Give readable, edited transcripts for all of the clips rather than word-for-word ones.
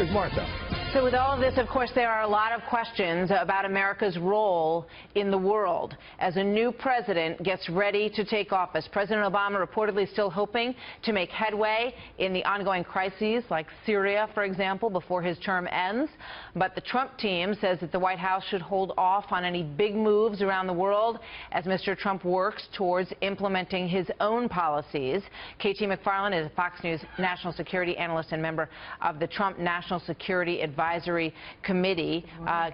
Here's Martha. So with all of this, of course, there are a lot of questions about America's role in the world as a new president gets ready to take office. President Obama reportedly still hoping to make headway in the ongoing crises like Syria, for example, before his term ends. But the Trump team says that the White House should hold off on any big moves around the world as Mr. Trump works towards implementing his own policies. KT McFarland is a Fox News national security analyst and member of the Trump National Security Advisory Committee.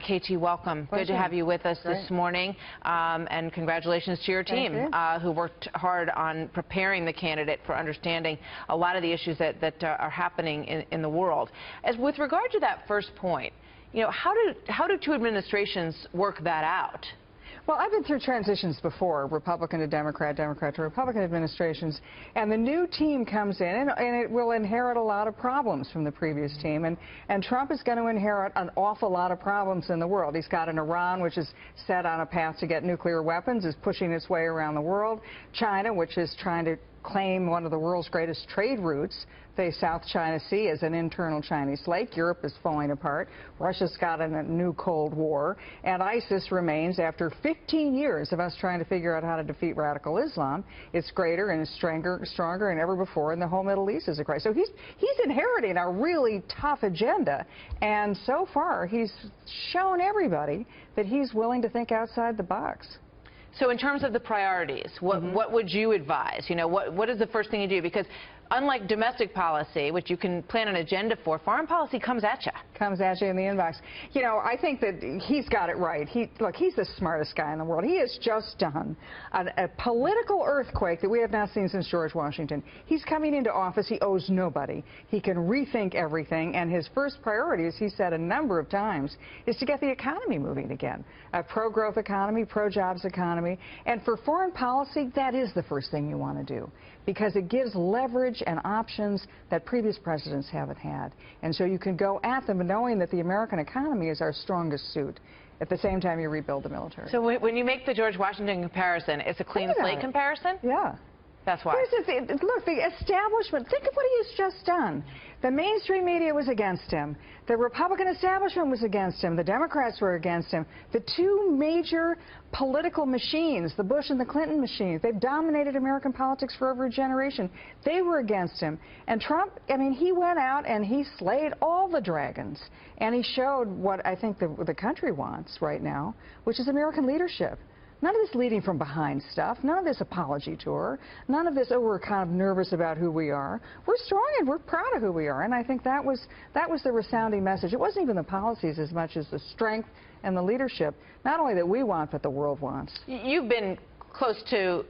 KT, welcome. Pleasure. Good to have you with us this morning. And congratulations to your team, who worked hard on preparing the candidate for understanding a lot of the issues that are happening in the world. As with regard to that first point, you know, how do two administrations work that out? Well, I've been through transitions before, Republican to Democrat, Democrat to Republican administrations, and the new team comes in, and it will inherit a lot of problems from the previous team, and Trump is going to inherit an awful lot of problems in the world. He's got an Iran, which is set on a path to get nuclear weapons, is pushing its way around the world. China, which is trying to claim one of the world's greatest trade routes, the South China Sea, as an internal Chinese lake. Europe is falling apart. Russia's got a new Cold War. And ISIS remains, after 15 years of us trying to figure out how to defeat radical Islam, it's greater and stronger than ever before, and the whole Middle East is a crisis. So he's inheriting a really tough agenda, and so far he's shown everybody that he's willing to think outside the box. So in terms of the priorities, what would you advise? You know, what is the first thing you do? Because unlike domestic policy, which you can plan an agenda for, foreign policy comes at you. Comes at you in the inbox. You know, I think that he's got it right. Look, he's the smartest guy in the world. He has just done a political earthquake that we have not seen since George Washington. He's coming into office. He owes nobody. He can rethink everything, and his first priority, as he said a number of times, is to get the economy moving again. A pro-growth economy, pro-jobs economy. And for foreign policy, that is the first thing you want to do, because it gives leverage and options that previous presidents haven't had. And so you can go at them knowing that the American economy is our strongest suit. At the same time, you rebuild the military. So when you make the George Washington comparison, it's a clean slate comparison? Yeah. That's why. Here's the thing. Look, the establishment, think of what he has just done. The mainstream media was against him. The Republican establishment was against him. The Democrats were against him. The two major political machines, the Bush and the Clinton machines, they've dominated American politics for over a generation. They were against him. And Trump, I mean, he went out and he slayed all the dragons. And he showed what I think the country wants right now, which is American leadership. None of this leading from behind stuff, none of this apology tour, none of this, oh, we're kind of nervous about who we are. We're strong and we're proud of who we are, and I think that was the resounding message. It wasn't even the policies as much as the strength and the leadership, not only that we want, but the world wants. You've been close to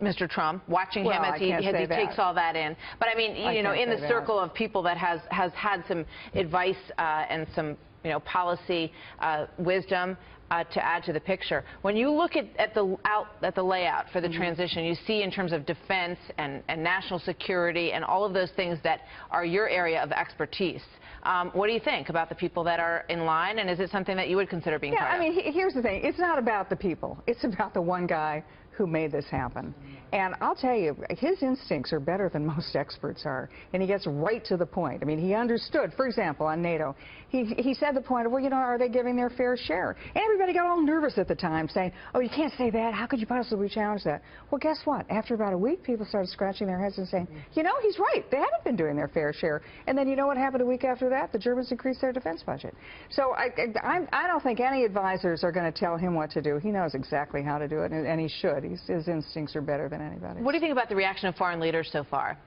Mr. Trump, watching him as he takes all that in. But I mean, you know, in the circle of people that has had some advice and some, you know, policy wisdom to add to the picture. When you look at the layout for the transition, you see in terms of defense and national security and all of those things that are your area of expertise. What do you think about the people that are in line, and is it something that you would consider being part of? Yeah, I mean, here's the thing. It's not about the people. It's about the one guy who made this happen. And I'll tell you, his instincts are better than most experts are, and he gets right to the point. I mean, he understood, for example, on NATO, he said the point of, well, you know, are they giving their fair share? And everybody got all nervous at the time, saying, oh, you can't say that. How could you possibly challenge that? Well, guess what? After about a week, people started scratching their heads and saying, you know, he's right. They haven't been doing their fair share. And then you know what happened a week after that? The Germans increased their defense budget. So I don't think any advisors are going to tell him what to do. He knows exactly how to do it, and he should. His instincts are better than anybody's. What do you think about the reaction of foreign leaders so far?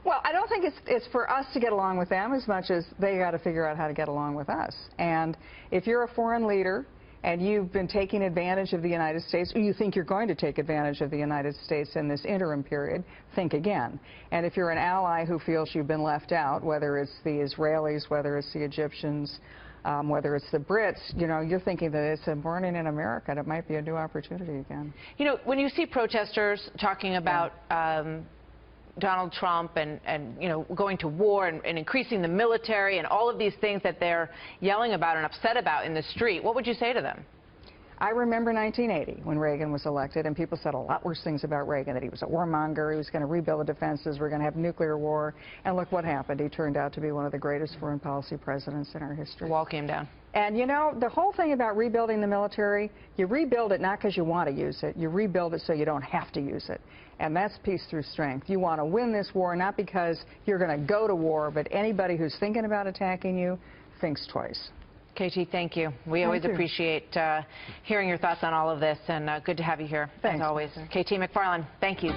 Well, I don't think it's for us to get along with them as much as they got to figure out how to get along with us. And if you're a foreign leader and you've been taking advantage of the United States, or you think you're going to take advantage of the United States in this interim period, think again. And if you're an ally who feels you've been left out, whether it's the Israelis, whether it's the Egyptians, whether it's the Brits, you know, you're thinking that it's a morning in America, and it might be a new opportunity again. You know, when you see protesters talking about Donald Trump and you know, going to war and increasing the military and all of these things that they're yelling about and upset about in the street, what would you say to them? I remember 1980 when Reagan was elected, and people said a lot worse things about Reagan, that he was a warmonger, he was going to rebuild the defenses, we're going to have nuclear war, and look what happened. He turned out to be one of the greatest foreign policy presidents in our history. The wall came down. And you know, the whole thing about rebuilding the military, you rebuild it not because you want to use it, you rebuild it so you don't have to use it. And that's peace through strength. You want to win this war not because you're going to go to war, but anybody who's thinking about attacking you thinks twice. KT, thank you. We always appreciate hearing your thoughts on all of this, and good to have you here, as always. KT McFarland, thank you.